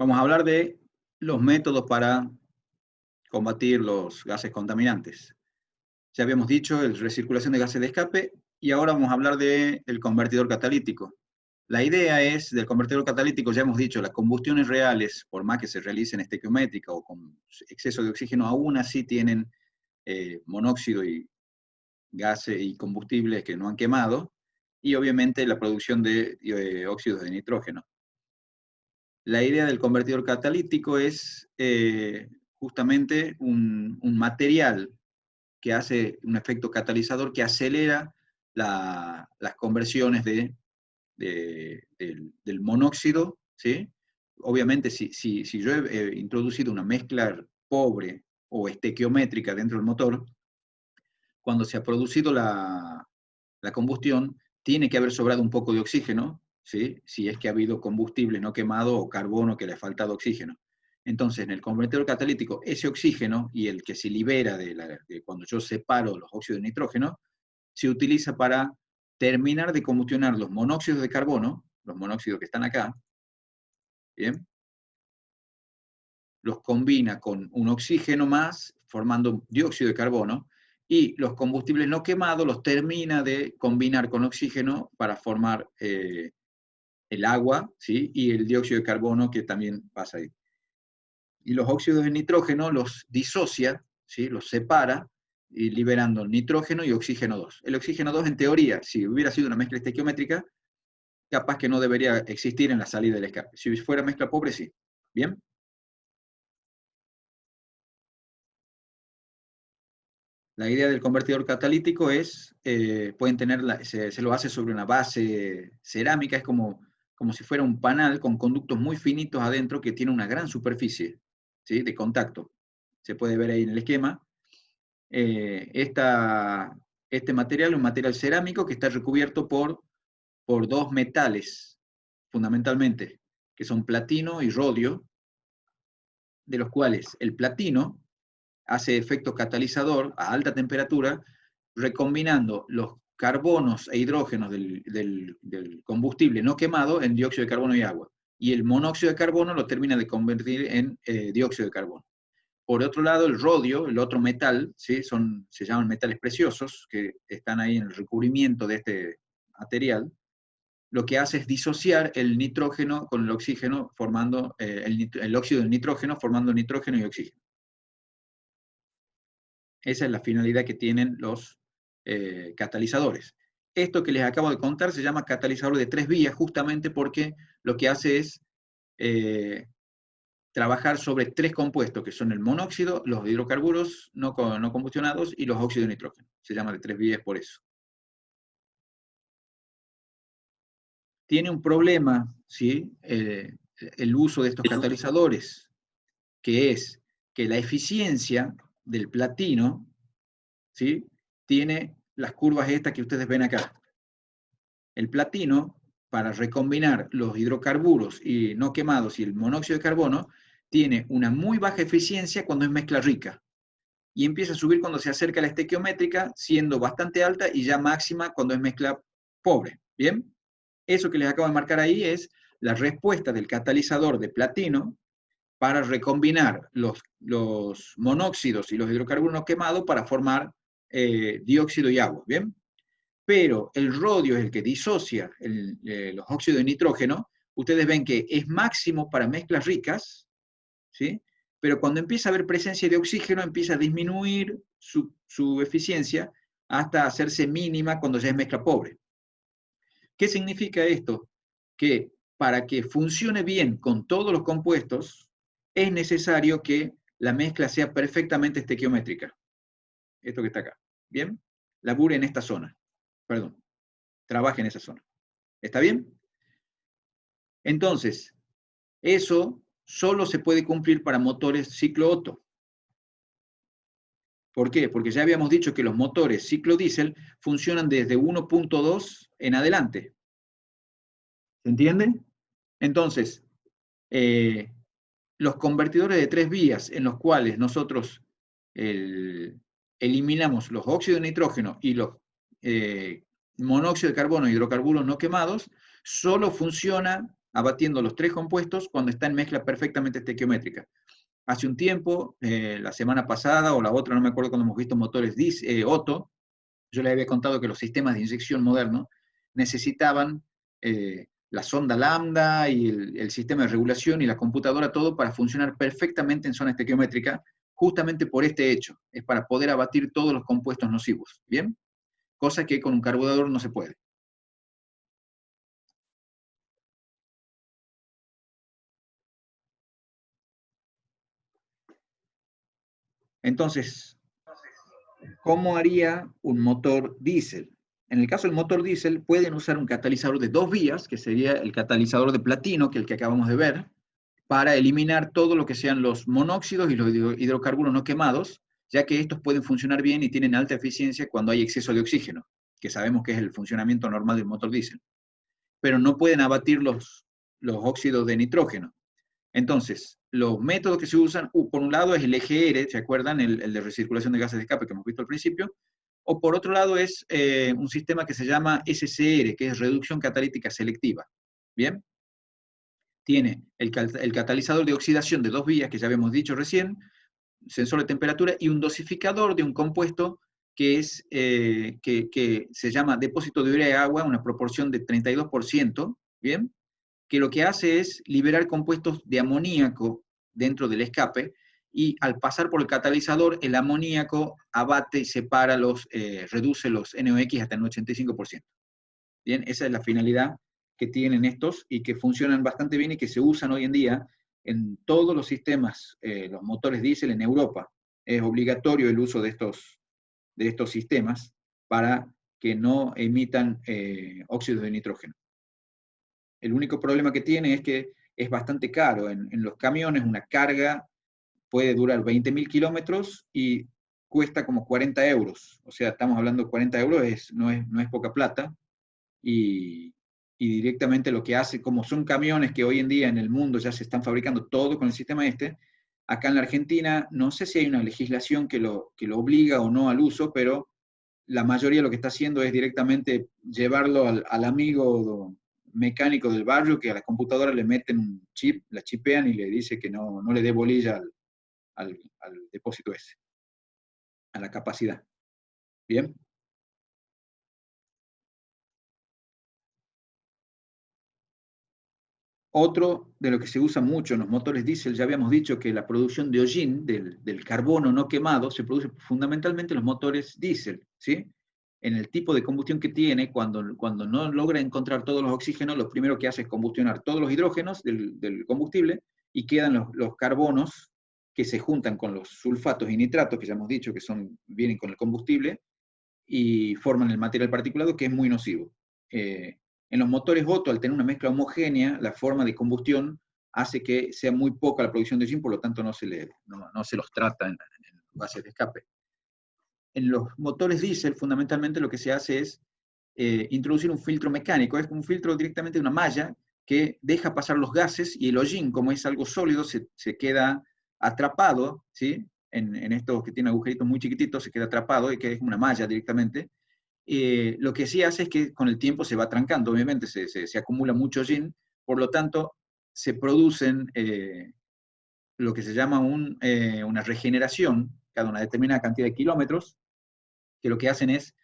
Vamos a hablar de los métodos para combatir los gases contaminantes. Ya habíamos dicho el recirculación de gases de escape y ahora vamos a hablar del convertidor catalítico. La idea es, del convertidor catalítico, ya hemos dicho, las combustiones reales, por más que se realicen estequiométrica o con exceso de oxígeno, aún así tienen monóxido y gases y combustibles que no han quemado, y obviamente la producción de óxidos de nitrógeno. La idea del convertidor catalítico es justamente un material que hace un efecto catalizador que acelera las conversiones del monóxido, ¿sí? Obviamente, si yo he introducido una mezcla pobre o estequiométrica dentro del motor, cuando se ha producido la combustión, tiene que haber sobrado un poco de oxígeno, ¿sí? Si es que ha habido combustible no quemado o carbono que le ha faltado oxígeno. Entonces, en el convertidor catalítico, ese oxígeno y el que se libera de cuando yo separo los óxidos de nitrógeno, se utiliza para terminar de combustionar los monóxidos de carbono, los monóxidos que están acá, ¿bien? Los combina con un oxígeno más, formando dióxido de carbono, y los combustibles no quemados los termina de combinar con oxígeno para formar el agua, ¿sí? Y el dióxido de carbono que también pasa ahí. Y los óxidos de nitrógeno los disocia, ¿sí? Los separa, y liberando nitrógeno y oxígeno 2. El oxígeno 2, en teoría, si hubiera sido una mezcla estequiométrica, capaz que no debería existir en la salida del escape. Si fuera mezcla pobre, sí. ¿Bien? La idea del convertidor catalítico es, pueden tener, se lo hace sobre una base cerámica, es como si fuera un panal con conductos muy finitos adentro que tiene una gran superficie, ¿sí? De contacto. Se puede ver ahí en el esquema. Este material es un material cerámico que está recubierto por dos metales, fundamentalmente, que son platino y rodio, de los cuales el platino hace efecto catalizador a alta temperatura, recombinando los carbonos e hidrógenos del combustible no quemado en dióxido de carbono y agua. Y el monóxido de carbono lo termina de convertir en dióxido de carbono. Por otro lado, el rodio, el otro metal, ¿sí? Se llaman metales preciosos, que están ahí en el recubrimiento de este material, lo que hace es disociar el nitrógeno con el oxígeno, formando el óxido del nitrógeno, formando nitrógeno y oxígeno. Esa es la finalidad que tienen los catalizadores. Esto que les acabo de contar se llama catalizador de 3 vías, justamente porque lo que hace es trabajar sobre 3 compuestos, que son el monóxido, los hidrocarburos no combustionados y los óxidos de nitrógeno. Se llama de 3 vías por eso. Tiene un problema, ¿sí? El uso de estos catalizadores, que es que la eficiencia del platino, ¿sí? Tiene las curvas estas que ustedes ven acá. El platino, para recombinar los hidrocarburos y no quemados y el monóxido de carbono, tiene una muy baja eficiencia cuando es mezcla rica. Y empieza a subir cuando se acerca a la estequiométrica, siendo bastante alta, y ya máxima cuando es mezcla pobre. ¿Bien? Eso que les acabo de marcar ahí es la respuesta del catalizador de platino para recombinar los monóxidos y los hidrocarburos no quemados para formar dióxido y agua. ¿Bien? Pero el rodio es el que disocia los óxidos de nitrógeno. Ustedes ven que es máximo para mezclas ricas, ¿sí? Pero cuando empieza a haber presencia de oxígeno, empieza a disminuir su eficiencia hasta hacerse mínima cuando ya es mezcla pobre. ¿Qué significa esto? Que para que funcione bien con todos los compuestos, es necesario que la mezcla sea perfectamente estequiométrica. Esto que está acá. ¿Bien? Labure en esta zona. Perdón. Trabaje en esa zona. ¿Está bien? Entonces, eso solo se puede cumplir para motores ciclo Otto. ¿Por qué? Porque ya habíamos dicho que los motores ciclo diésel funcionan desde 1.2 en adelante. ¿Se entiende? Entonces, los convertidores de 3 vías en los cuales nosotros eliminamos los óxidos de nitrógeno y los monóxido de carbono y hidrocarburos no quemados, solo funciona abatiendo los tres compuestos cuando está en mezcla perfectamente estequiométrica. Hace un tiempo, la semana pasada o la otra, no me acuerdo cuando hemos visto motores Otto, yo les había contado que los sistemas de inyección modernos necesitaban la sonda lambda y el sistema de regulación y la computadora, todo para funcionar perfectamente en zona estequiométrica, justamente por este hecho, es para poder abatir todos los compuestos nocivos, ¿bien? Cosa que con un carburador no se puede. Entonces, ¿cómo haría un motor diésel? En el caso del motor diésel, pueden usar un catalizador de dos vías, que sería el catalizador de platino, que es el que acabamos de ver, para eliminar todo lo que sean los monóxidos y los hidrocarburos no quemados, ya que estos pueden funcionar bien y tienen alta eficiencia cuando hay exceso de oxígeno, que sabemos que es el funcionamiento normal del motor diésel. Pero no pueden abatir los óxidos de nitrógeno. Entonces, los métodos que se usan, por un lado es el EGR, ¿se acuerdan? El de recirculación de gases de escape que hemos visto al principio, o por otro lado es un sistema que se llama SCR, que es reducción catalítica selectiva. ¿Bien? Tiene el catalizador de oxidación de dos vías, que ya habíamos dicho recién, sensor de temperatura, y un dosificador de un compuesto que se llama depósito de urea y agua, una proporción de 32%, ¿bien? Que lo que hace es liberar compuestos de amoníaco dentro del escape, y al pasar por el catalizador, el amoníaco abate y separa reduce los NOx hasta el 85%. Bien, esa es la finalidad que tienen estos y que funcionan bastante bien y que se usan hoy en día en todos los sistemas, los motores diésel en Europa. Es obligatorio el uso de estos sistemas para que no emitan óxidos de nitrógeno. El único problema que tiene es que es bastante caro. En los camiones una carga puede durar 20.000 kilómetros y cuesta como 40 euros. O sea, estamos hablando de 40 euros, no es poca plata. Y, y directamente lo que hace, como son camiones que hoy en día en el mundo ya se están fabricando todo con el sistema acá en la Argentina no sé si hay una legislación que lo obliga o no al uso, pero la mayoría lo que está haciendo es directamente llevarlo al amigo mecánico del barrio, que a la computadora le meten un chip, la chipean y le dice que no le dé bolilla al depósito ese, a la capacidad. ¿Bien? Otro de lo que se usa mucho en los motores diésel, ya habíamos dicho que la producción de hollín, del carbono no quemado, se produce fundamentalmente en los motores diésel, ¿sí? En el tipo de combustión que tiene, cuando no logra encontrar todos los oxígenos, lo primero que hace es combustionar todos los hidrógenos del combustible y quedan los carbonos que se juntan con los sulfatos y nitratos, que ya hemos dicho que vienen con el combustible, y forman el material particulado que es muy nocivo. En los motores Otto, al tener una mezcla homogénea, la forma de combustión hace que sea muy poca la producción de hollín, por lo tanto no se los trata en bases de escape. En los motores diésel, fundamentalmente lo que se hace es introducir un filtro mecánico, es un filtro directamente de una malla que deja pasar los gases, y el hollín, como es algo sólido, se queda atrapado, ¿sí? En estos que tienen agujeritos muy chiquititos, se queda atrapado y que es una malla directamente. Lo que sí hace es que con el tiempo se va trancando, obviamente, se acumula mucho hollín, por lo tanto, se producen lo que se llama una regeneración cada una determinada cantidad de kilómetros, que lo que hacen es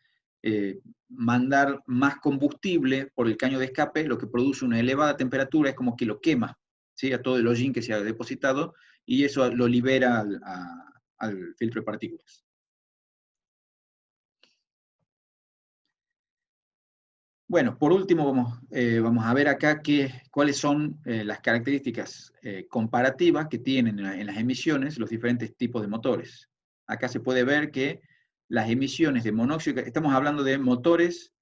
mandar más combustible por el caño de escape, lo que produce una elevada temperatura, es como que lo quema, ¿sí? A todo el hollín que se ha depositado, y eso lo libera al filtro de partículas. Bueno, por último vamos a ver acá cuáles son las características comparativas que tienen en las emisiones los diferentes tipos de motores. Acá se puede ver que las emisiones de monóxido, estamos hablando de motores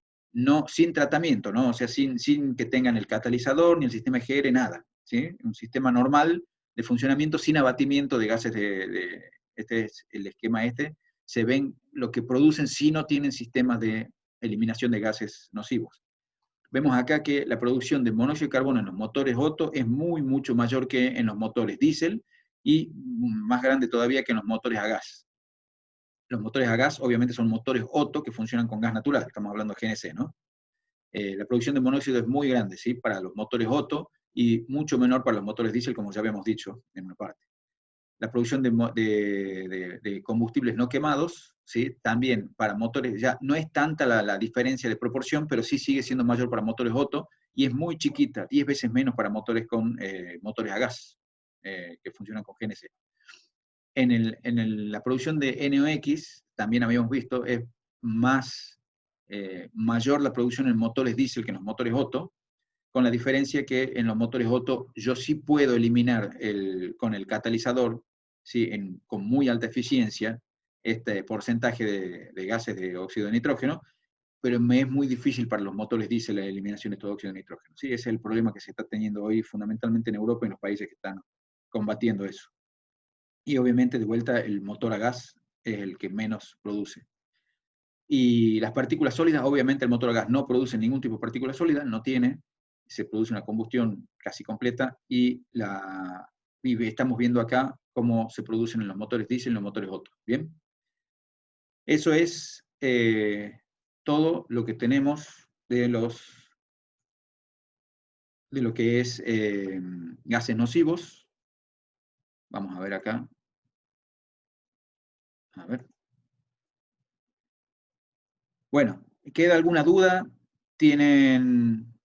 sin tratamiento, ¿no? O sea, sin que tengan el catalizador ni el sistema EGR, nada, ¿sí? Un sistema normal de funcionamiento sin abatimiento de gases este es el esquema se ven lo que producen si no tienen sistemas de eliminación de gases nocivos. Vemos acá que la producción de monóxido de carbono en los motores Otto es mucho mayor que en los motores diésel, y más grande todavía que en los motores a gas. Los motores a gas obviamente son motores Otto que funcionan con gas natural, estamos hablando de GNC, ¿no? La producción de monóxido es muy grande, ¿sí? Para los motores Otto, y mucho menor para los motores diésel, como ya habíamos dicho en una parte. La producción de combustibles no quemados, ¿sí? También para motores, ya no es tanta la diferencia de proporción, pero sí sigue siendo mayor para motores Otto, y es muy chiquita, 10 veces menos para motores con motores a gas, que funcionan con GNC. La producción de NOx, también habíamos visto, es mayor la producción en motores diésel que en los motores Otto, con la diferencia que en los motores Otto yo sí puedo eliminar con el catalizador, ¿sí? Con muy alta eficiencia, este porcentaje de gases de óxido de nitrógeno, pero me es muy difícil para los motores diésel la eliminación de todo óxido de nitrógeno. ¿Sí? Ese es el problema que se está teniendo hoy fundamentalmente en Europa y en los países que están combatiendo eso. Y obviamente, de vuelta, el motor a gas es el que menos produce. Y las partículas sólidas, obviamente el motor a gas no produce ningún tipo de partícula sólida, no tiene, se produce una combustión casi completa, y estamos viendo acá cómo se producen en los motores diésel y en los motores Otto. ¿Bien? Eso es todo lo que tenemos de lo que es gases nocivos. Vamos a ver acá. A ver. Bueno, ¿queda alguna duda? ¿Tienen